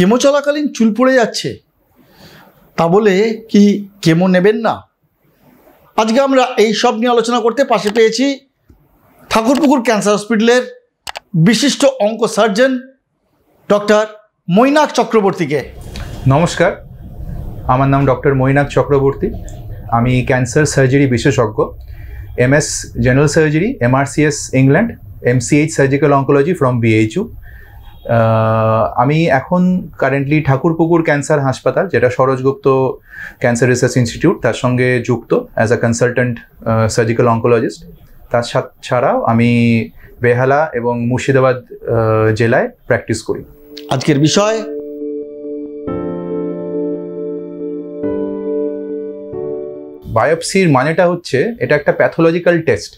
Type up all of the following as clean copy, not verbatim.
Chemo চলাকালীন চুল পড়ে যাচ্ছে, তা বলে কি কেমো নেবেন না? আজকে আমরা এই সব নিয়ে আলোচনা করতে পাশে পেয়েছি ঠাকুরপুকুর ক্যান্সার হসপিটালের বিশিষ্ট অঙ্ক সার্জন ডক্টর মৈনাক চক্রবর্তীকে। নমস্কার, আমার নাম ডক্টর মৈনাক চক্রবর্তী। আমি ক্যান্সার সার্জারি বিশেষজ্ঞ, MS general surgery, MRCS England, MCH surgical oncology from BHU। আমি এখন কারেন্টলি ঠাকুরপুকুর ক্যান্সার হাসপাতাল, যেটা সরোজগুপ্ত ক্যান্সার রিসার্চ ইনস্টিটিউট, তার সঙ্গে যুক্ত as a consultant surgical oncologist. তার ছাড়াও আমি বেহালা এবং মুর্শিদাবাদ জেলায় প্র্যাকটিস করি। আজকের বিষয় বায়োপসির মানেটা হচ্ছে এটা একটা প্যাথোলজিক্যাল টেস্ট।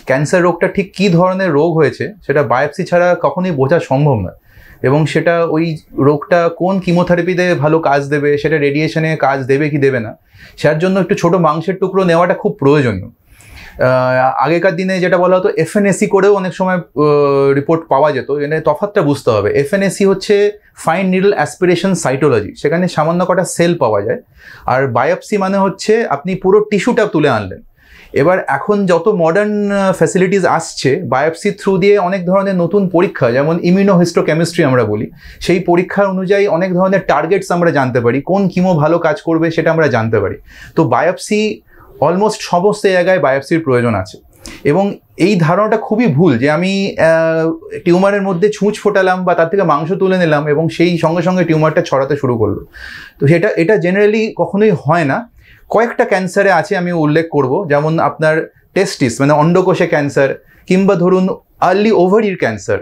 ক্যান্সার রোগটা ঠিক কী ধরনের রোগ হয়েছে সেটা বায়োপসি ছাড়া কখনোই বোঝা সম্ভব নয়, এবং সেটা ওই রোগটা কোন কিমোথেরাপিতে ভালো কাজ দেবে, সেটা রেডিয়েশনে কাজ দেবে কি দেবে না, সেটার জন্য একটু ছোটো মাংসের টুকরো নেওয়াটা খুব প্রয়োজনীয়। আগেকার দিনে যেটা বলা হতো FNAC করেও অনেক সময় রিপোর্ট পাওয়া যেত। এখানে তফাৎটা বুঝতে হবে। FNAC হচ্ছে ফাইন নিডল অ্যাসপিরেশন সাইটোলজি, সেখানে সামান্য কটা সেল পাওয়া যায়। আর বায়োপসি মানে হচ্ছে আপনি পুরো টিস্যুটা তুলে আনলেন। এবার এখন যত মডার্ন ফ্যাসিলিটিস আসছে, বায়োপসি থ্রু দিয়ে অনেক ধরনের নতুন পরীক্ষা, যেমন ইমিউনোহিস্টোকেমিস্ট্রি আমরা বলি, সেই পরীক্ষার অনুযায়ী অনেক ধরনের টার্গেটস আমরা জানতে পারি, কোন কিমো ভালো কাজ করবে সেটা আমরা জানতে পারি। তো বায়োপসি অলমোস্ট সমস্ত জায়গায় বায়োপসির প্রয়োজন আছে, এবং এই ধারণাটা খুবই ভুল যে আমি টিউমারের মধ্যে ছুঁচ ফোটালাম বা তার থেকে মাংস তুলে নিলাম এবং সেই সঙ্গে সঙ্গে টিউমারটা ছড়াতে শুরু করলো। তো এটা জেনারেলি কখনোই হয় না। কয়েকটা ক্যান্সারে আছে, আমি উল্লেখ করব, যেমন আপনার টেস্টিস মানে অন্ডকোষে ক্যান্সার, কিংবা ধরুন আর্লি ওভারির ক্যান্সার,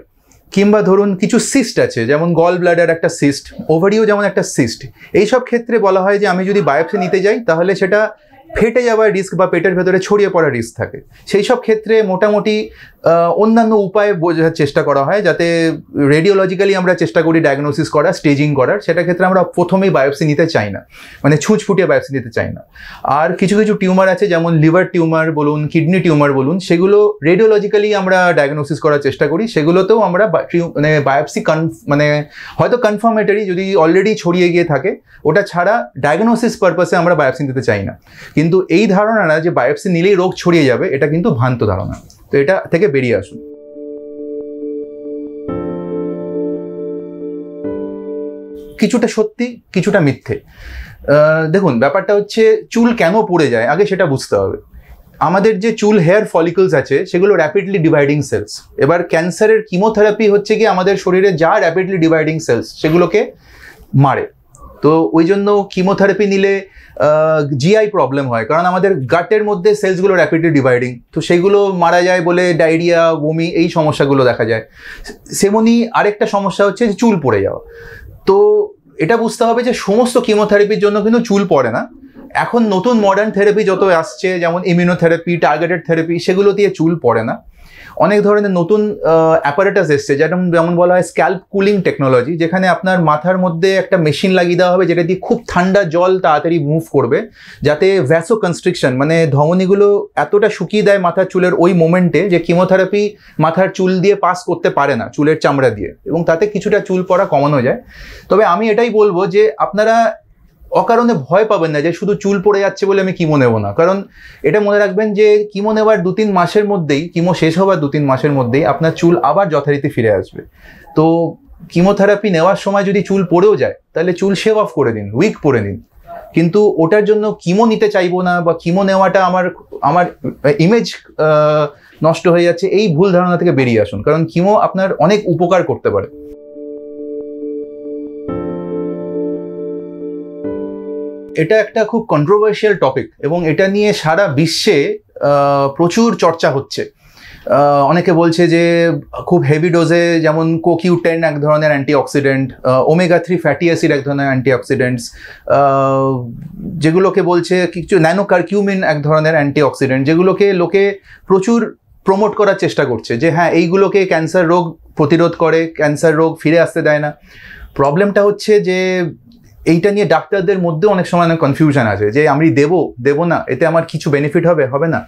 কিংবা ধরুন কিছু সিস্ট আছে, যেমন গল ব্লাডার একটা সিস্ট, ওভারিও যেমন একটা সিস্ট। এইসব ক্ষেত্রে বলা হয় যে আমি যদি বায়োপসি নিতে যাই তাহলে সেটা ফেটে যাওয়ার রিস্ক বা পেটের ভেতরে ছড়িয়ে পড়ার রিস্ক থাকে। সেই সব ক্ষেত্রে মোটামুটি অন্যান্য উপায়ে বোঝার চেষ্টা করা হয়, যাতে রেডিওলজিক্যালি আমরা চেষ্টা করি ডায়াগনোসিস করা, স্টেজিং করার। সেটা ক্ষেত্রে আমরা প্রথমেই বায়োপসি নিতে চাই না, মানে ছুঁচ ফুটিয়ে বায়োপসি নিতে চাই না। আর কিছু কিছু টিউমার আছে, যেমন লিভার টিউমার বলুন, কিডনি টিউমার বলুন, সেগুলো রেডিওলজিক্যালি আমরা ডায়াগনোসিস করার চেষ্টা করি। সেগুলোতেও আমরা মানে বায়োপসি মানে হয়তো কনফার্মেটরি, যদি অলরেডি ছড়িয়ে গিয়ে থাকে, ওটা ছাড়া ডায়াগনোসিস পারপাসে আমরা বায়োপসি নিতে চাই না। কিন্তু এই ধারণা না যে বায়োপসি নিলেই রোগ ছড়িয়ে যাবে, এটা কিন্তু ভ্রান্ত ধারণা। তো এটা থেকে বেরিয়ে আসুন। কিছুটা সত্যি, কিছুটা মিথ্যে। দেখুন, ব্যাপারটা হচ্ছে চুল কেন পড়ে যায় আগে সেটা বুঝতে হবে। আমাদের যে চুল হেয়ার ফলিকলস আছে সেগুলো র্যাপিডলি ডিভাইডিং সেলস। এবার ক্যান্সারের কিমোথেরাপি হচ্ছে কি আমাদের শরীরে যা র্যাপিডলি ডিভাইডিং সেলস সেগুলোকে মারে। তো ওই জন্য কিমোথেরাপি নিলে GI প্রবলেম হয়, কারণ আমাদের গাটের মধ্যে সেলসগুলো র্যাপিডলি ডিভাইডিং, তো সেগুলো মারা যায় বলে ডায়রিয়া, বমি, এই সমস্যাগুলো দেখা যায়। সেমনি আরেকটা সমস্যা হচ্ছে চুল পড়ে যাওয়া। তো এটা বুঝতে হবে যে সমস্ত কিমোথেরাপির জন্য কিন্তু চুল পড়ে না। এখন নতুন মডার্ন থেরাপি যত আসছে, যেমন ইমিউনোথেরাপি, টার্গেটেড থেরাপি, সেগুলো দিয়ে চুল পড়ে না। অনেক ধরনের নতুন অ্যাপারেটাস এসছে, যেমন বলা হয় স্ক্যাল্প কুলিং টেকনোলজি, যেখানে আপনার মাথার মধ্যে একটা মেশিন লাগিয়ে দেওয়া হবে, যেটা দিয়ে খুব ঠান্ডা জল তাড়াতাড়ি মুভ করবে, যাতে ভ্যাসো কনস্ট্রিকশন মানে ধমনীগুলো এতটা শুকিয়ে দেয় মাথার চুলের ওই মোমেন্টে যে কিমোথেরাপি মাথার চুল দিয়ে পাস করতে পারে না, চুলের চামড়া দিয়ে, এবং তাতে কিছুটা চুল পড়া কমানো যায়। তবে আমি এটাই বলবো যে আপনারা অকারণে ভয় পাবেন না যে শুধু চুল পড়ে যাচ্ছে বলে আমি কিমো নেব না। কারণ এটা মনে রাখবেন যে কিমো নেওয়ার 2-3 মাসের মধ্যেই, কিমো শেষ হওয়ার 2-3 মাসের মধ্যেই আপনার চুল আবার যথারীতি ফিরে আসবে। তো কিমোথেরাপি নেওয়ার সময় যদি চুল পড়েও যায় তাহলে চুল শেভ অফ করে দিন, উইক পরে নিন। কিন্তু ওটার জন্য কিমো নিতে চাইবো না বা কিমো নেওয়াটা আমার ইমেজ নষ্ট হয়ে যাচ্ছে, এই ভুল ধারণা থেকে বেরিয়ে আসুন। কারণ কিমো আপনার অনেক উপকার করতে পারে। এটা একটা খুব কন্ট্রোভার্সিয়াল টপিক, এবং এটা নিয়ে সারা বিশ্বে প্রচুর চর্চা হচ্ছে। অনেকে বলছে যে খুব হেভি ডোজে, যেমন CoQ10 এক ধরনের অ্যান্টিঅক্সিডেন্ট, omega-3 ফ্যাটি অ্যাসিড এক ধরনের অ্যান্টিঅক্সিডেন্টস, যেগুলোকে বলছে কিছু ন্যানোকারকিউমিন এক ধরনের অ্যান্টিঅক্সিডেন্ট, যেগুলোকে লোকে প্রচুর প্রমোট করার চেষ্টা করছে যে হ্যাঁ এইগুলোকে ক্যান্সার রোগ প্রতিরোধ করে, ক্যান্সার রোগ ফিরে আসতে দেয় না। প্রবলেমটা হচ্ছে যে এইটা নিয়ে ডাক্তারদের মধ্যে অনেক সময় অনেক কনফিউশন আছে যে আমি দেবো না, এতে আমার কিছু বেনিফিট হবে না।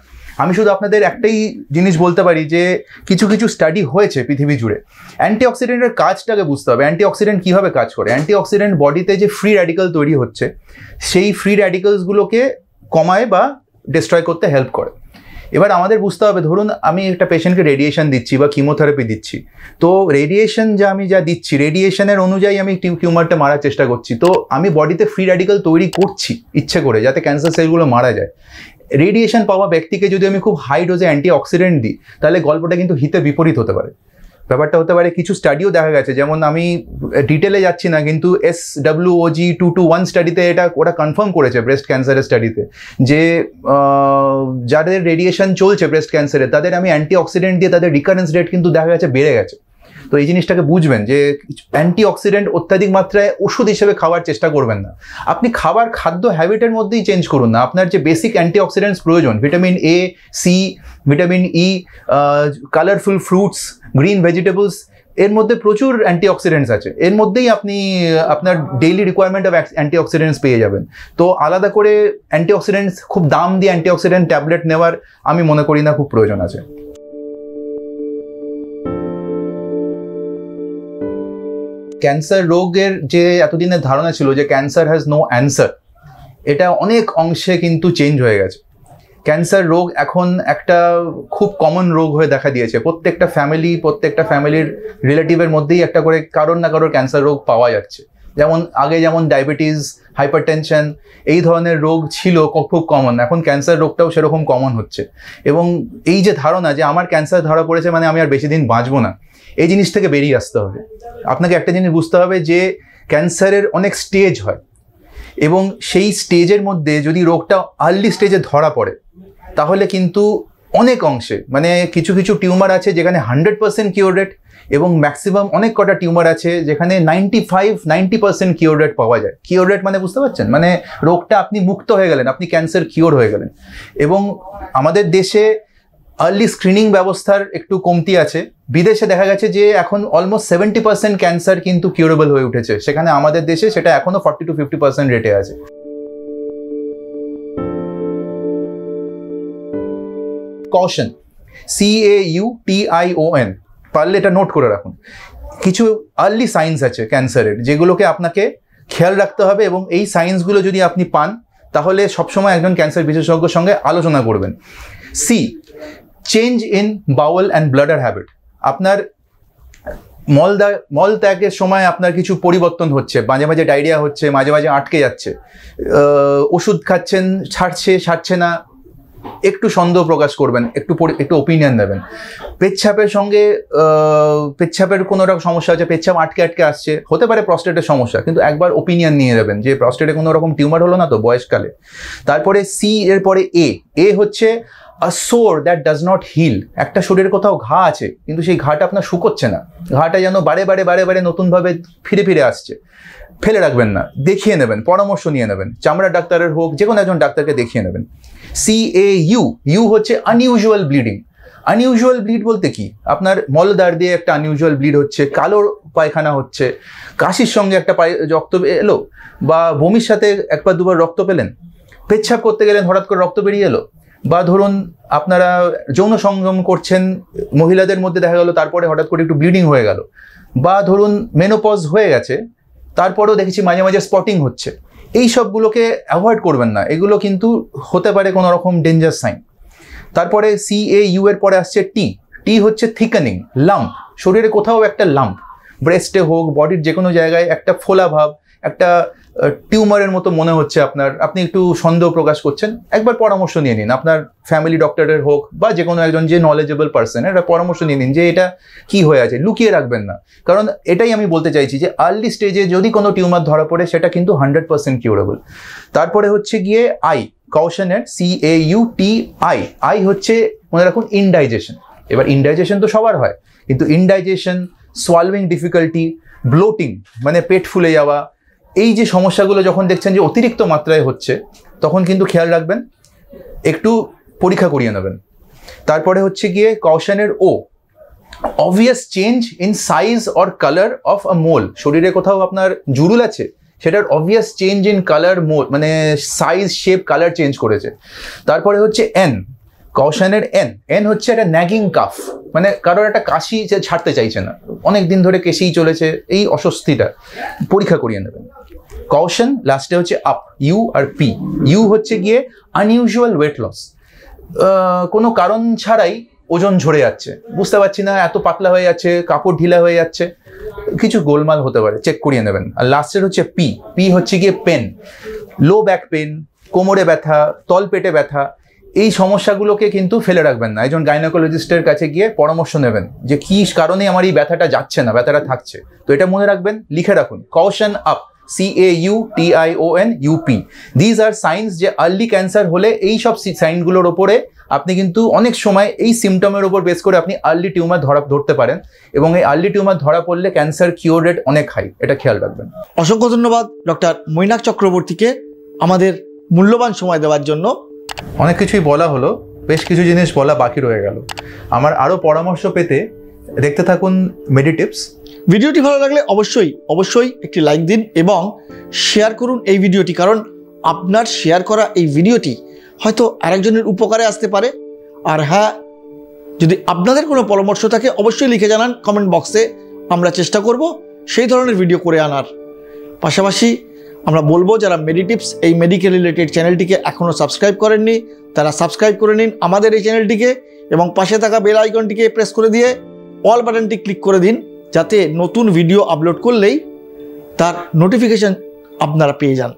আমি শুধু আপনাদের একটাই জিনিস বলতে পারি যে কিছু কিছু স্টাডি হয়েছে পৃথিবী জুড়ে। অ্যান্টিঅক্সিডেন্টের কাজটাকে বুঝতে হবে, অ্যান্টিঅক্সিডেন্ট কীভাবে কাজ করে। অ্যান্টিঅক্সিডেন্ট বডিতে যে ফ্রি র্যাডিক্যাল তৈরি হচ্ছে সেই ফ্রি র্যাডিক্যালসগুলোকে কমায় বা ডিস্ট্রয় করতে হেল্প করে। এবার আমাদের বুঝতে হবে, ধরুন আমি একটা পেশেন্টকে রেডিয়েশন দিচ্ছি বা কিমোথেরাপি দিচ্ছি, তো রেডিয়েশন আমি যা দিচ্ছি রেডিয়েশনের অনুযায়ী আমি টিউমারটা মারার চেষ্টা করছি, তো আমি বডিতে ফ্রি র্যাডিক্যাল তৈরি করছি ইচ্ছে করে যাতে ক্যান্সার সেলগুলো মারা যায়। রেডিয়েশন পাওয়া ব্যক্তিকে যদি আমি খুব হাই ডোজে অ্যান্টিঅক্সিডেন্ট দিই তাহলে গল্পটা কিন্তু হিতে বিপরীত হতে পারে। ব্যাপারটা হতে পারে, কিছু স্টাডিও দেখা গেছে, যেমন আমি ডিটেলে যাচ্ছি না, কিন্তু SWOG 221 স্টাডিতে ওরা কনফার্ম করেছে ব্রেস্ট ক্যান্সারের স্টাডিতে যে যাদের রেডিয়েশন চলছে ব্রেস্ট ক্যান্সারে তাদের আমি অ্যান্টিঅক্সিডেন্ট দিয়ে তাদের রিকারেন্স রেট কিন্তু দেখা গেছে বেড়ে গেছে। তো এই জিনিসটাকে বুঝবেন যে অ্যান্টিঅক্সিডেন্ট অত্যাধিক মাত্রায় ওষুধ হিসেবে খাওয়ার চেষ্টা করবেন না। আপনি খাদ্য হ্যাবিটের মধ্যেই চেঞ্জ করুন না। আপনার যে বেসিক অ্যান্টিঅক্সিডেন্টস প্রয়োজন, vitamin A, C, vitamin E, colourful fruits, green vegetables, এর মধ্যে প্রচুর অ্যান্টিঅক্সিডেন্টস আছে, এর মধ্যেই আপনি আপনার ডেইলি রিকোয়ারমেন্ট অফ অ্যান্টিঅক্সিডেন্টস পেয়ে যাবেন। তো আলাদা করে অ্যান্টিঅক্সিডেন্টস খুব দাম দিয়ে অ্যান্টিঅক্সিডেন্ট ট্যাবলেট নেওয়ার আমি মনে করি না খুব প্রয়োজন আছে। ক্যান্সার রোগের যে এতদিনের ধারণা ছিল যে ক্যান্সার হ্যাজ নো অ্যান্সার, এটা অনেক অংশে কিন্তু চেঞ্জ হয়ে গেছে। ক্যান্সার রোগ এখন একটা খুব কমন রোগ হয়ে দেখা দিয়েছে। প্রত্যেকটা ফ্যামিলির রিলেটিভের মধ্যেই একটা করে কারোর না কারোর ক্যান্সার রোগ পাওয়া যাচ্ছে। যেমন ডায়াবেটিস, হাইপারটেনশন এই ধরনের রোগ ছিল খুব কমন, এখন ক্যান্সার রোগটাও সেরকম কমন হচ্ছে। এবং এই যে ধারণা যে আমার ক্যান্সার ধরা পড়েছে মানে আমি আর বেশি দিন বাঁচবো না, এই জিনিস থেকে বেরিয়ে আসতে হবে। আপনাকে একটা জিনিস বুঝতে হবে যে ক্যান্সারের অনেক স্টেজ হয় এবং সেই স্টেজের মধ্যে যদি রোগটা আর্লি স্টেজে ধরা পড়ে তাহলে কিন্তু অনেক অংশে, মানে কিছু কিছু টিউমার আছে যেখানে 100% কিওর রেট এবং ম্যাক্সিমাম অনেক কটা টিউমার আছে যেখানে 95-90% কিওর রেট পাওয়া যায়। কিওর রেট মানে বুঝতে পারছেন, মানে রোগটা আপনি মুক্ত হয়ে গেলেন, আপনি ক্যান্সার কিওর হয়ে গেলেন। এবং আমাদের দেশে আর্লি স্ক্রিনিং ব্যবস্থার একটু কমতি আছে। বিদেশে দেখা গেছে যে এখন অলমোস্ট 70% ক্যান্সার কিন্তু কিউরেবল হয়ে উঠেছে, সেখানে আমাদের দেশে সেটা এখনো 40-50% রেটে আছে। কশন, CAUTION, পারলে এটা নোট করে রাখুন। কিছু আর্লি সাইন্স আছে ক্যান্সারের যেগুলোকে আপনাকে খেয়াল রাখতে হবে এবং এই সাইন্সগুলো যদি আপনি পান তাহলে সবসময় একজন ক্যান্সার বিশেষজ্ঞের সঙ্গে আলোচনা করবেন। Change in Baul and bladder habit, আপনার মল ত্যাগের সময় আপনার কিছু পরিবর্তন হচ্ছে, মাঝে মাঝে ডায়রিয়া হচ্ছে, মাঝে মাঝে আটকে যাচ্ছে, ওষুধ খাচ্ছেন সারছে না, একটু সন্দেহ প্রকাশ করবেন, একটু ওপিনিয়ন দেবেন। পেচ্ছাপের কোনো রকম সমস্যা হচ্ছে, পেচ্ছাপ আটকে আসছে, হতে পারে প্রস্টেটের সমস্যা, কিন্তু একবার ওপিনিয়ন নিয়ে যাবেন যে প্রস্টেটে কোনো রকম টিউমার হলো না তো বয়সকালে। তারপরে এর পরে এ হচ্ছে a sore that does not heal, একটা শরীরের কোথাও ঘা আছে কিন্তু সেই ঘাটা আপনার শুকোচ্ছে না, ঘাটা যেন বারে বারে নতুনভাবে ফিরে আসছে। ফেলে রাখবেন না, দেখিয়ে নেবেন, পরামর্শ নিয়ে নেবেন, চামড়ার ডাক্তারের হোক, যে কোনো একজন ডাক্তারকে দেখিয়ে নেবেন। CAU হচ্ছে আনইউজুয়াল ব্লিডিং। আনইউজুয়াল ব্লিড বলতে কি, আপনার মলদ্বার দিয়ে একটা আনইউজুয়াল ব্লিড হচ্ছে, কালো পায়খানা হচ্ছে, কাশির সঙ্গে একটা রক্ত এলো, বা বমির সাথে একবার দুবার রক্ত পেলেন, পেচ্ছাপ করতে গেলেন হঠাৎ করে রক্ত বেরিয়ে এলো, বা ধরুন আপনারা যৌন সংযম করছেন মহিলাদের মধ্যে দেখা গেল তারপরে হঠাৎ করে একটু ব্লিডিং হয়ে গেল, বা ধরুন মেনোপজ হয়ে গেছে তারপরেও দেখেছি মাঝে মাঝে স্পটিং হচ্ছে। এই সবগুলোকে অ্যাভয়েড করবেন না, এগুলো কিন্তু হতে পারে কোনো রকম ডেঞ্জার সাইন। তারপরে CAU এর পরে আসছে টি হচ্ছে থিকেনিং, লাম্প, শরীরে কোথাও একটা লাম্প, ব্রেস্টে হোক, বডির যে কোনো জায়গায় একটা ফোলা ভাব, একটা টিউমারের মতো মনে হচ্ছে আপনার, আপনি একটু সন্দেহ প্রকাশ করছেন, একবার পরামর্শ নিয়ে নিন আপনার ফ্যামিলি ডক্টরের হোক বা যে কোনো একজন যে নলেজেবল পার্সনের পরামর্শ নিয়ে নিন যে এটা কি হয়ে আছে, লুকিয়ে রাখবেন না। কারণ এটাই আমি বলতে চাইছি যে আর্লি স্টেজে যদি কোনো টিউমার ধরা পড়ে সেটা কিন্তু 100% কিউরেবল। তারপরে হচ্ছে গিয়ে কশনের CAUTI হচ্ছে মনে রাখুন ইনডাইজেশন। এবার ইনডাইজেশন তো সবার হয়, কিন্তু ইনডাইজেশন, সোয়ালভিং ডিফিকাল্টি, ব্লোটিং মানে পেট ফুলে যাওয়া, এই যে সমস্যাগুলো যখন দেখছেন যে অতিরিক্ত মাত্রায় হচ্ছে তখন কিন্তু খেয়াল রাখবেন, একটু পরীক্ষা করিয়ে নেবেন। তারপরে হচ্ছে গিয়ে কশনের obvious change in size or colour of a mole, শরীরে কোথাও আপনার জুরুল আছে সেটার obvious change in colour, mole মানে সাইজ, শেপ, কালার চেঞ্জ করেছে। তারপরে হচ্ছে কশনের এন হচ্ছে একটা ন্যাগিং কাফ, মানে কারোর একটা কাশি যে ছাড়তে চাইছে না, অনেক দিন ধরে কেসেই চলেছে, এই অস্বস্তিটা পরীক্ষা করিয়ে নেবেন। কশন লাস্টে হচ্ছে up, U R P. U হচ্ছে গিয়ে আনইউজুয়াল ওয়েট লস, কোনো কারণ ছাড়াই ওজন ঝরে যাচ্ছে, বুঝতে পারছি না, এত পাতলা হয়ে যাচ্ছে, কাপড় ঢিলা হয়ে যাচ্ছে, কিছু গোলমাল হতে পারে, চেক করিয়ে নেবেন। আর লাস্টের হচ্ছে পি। পি হচ্ছে গিয়ে পেন, লো ব্যাক পেন, কোমরে ব্যথা, তল পেটে ব্যথা, এই সমস্যাগুলোকে কিন্তু ফেলে রাখবেন না। একজন গাইনোকোলজিস্টের কাছে গিয়ে পরামর্শ নেবেন যে কি কারণে আমার এই ব্যথাটা যাচ্ছে না, ব্যথাটা থাকছে। তো এটা মনে রাখবেন, লিখে রাখুন, caution up, CAUTION UP। These are science যে আর্লি ক্যান্সার হলে এই সব সাইনগুলোর ওপরে আপনি কিন্তু অনেক সময় এই সিমটমের উপর বেস করে আপনি আর্লি টিউমার ধরতে পারেন, এবং এই আর্লি টিউমার ধরা পড়লে ক্যান্সার কিওর রেট অনেক হাই, এটা খেয়াল রাখবেন। অসংখ্য ধন্যবাদ ডক্টর মৈনাক চক্রবর্তীকে আমাদের মূল্যবান সময় দেওয়ার জন্য। অনেক কিছুই বলা হলো, বেশ কিছু জিনিস বলা বাকি রয়ে গেল। আমার আরও পরামর্শ পেতে দেখতে থাকুন মেডিটিপস। ভিডিওটি ভালো লাগলে অবশ্যই একটি লাইক দিন এবং শেয়ার করুন এই ভিডিওটি, কারণ আপনার শেয়ার করা এই ভিডিওটি হয়তো আরেকজনের উপকারে আসতে পারে। আর হ্যাঁ, যদি আপনাদের কোনো পরামর্শ থাকে অবশ্যই লিখে জানান কমেন্ট বক্সে, আমরা চেষ্টা করব সেই ধরনের ভিডিও করে আনার। পাশাপাশি আমরা বলবো যারা মেডিটিপস এই মেডিকেল রিলেটেড চ্যানেলটিকে এখনও সাবস্ক্রাইব করেননি তারা সাবস্ক্রাইব করে নিন আমাদের এই চ্যানেলটিকে, এবং পাশে থাকা বেল আইকনটিকে প্রেস করে দিয়ে অল বাটনটি ক্লিক করে দিন, যাতে নতুন ভিডিও আপলোড করলেই তার নোটিফিকেশন আপনারা পেয়ে যান।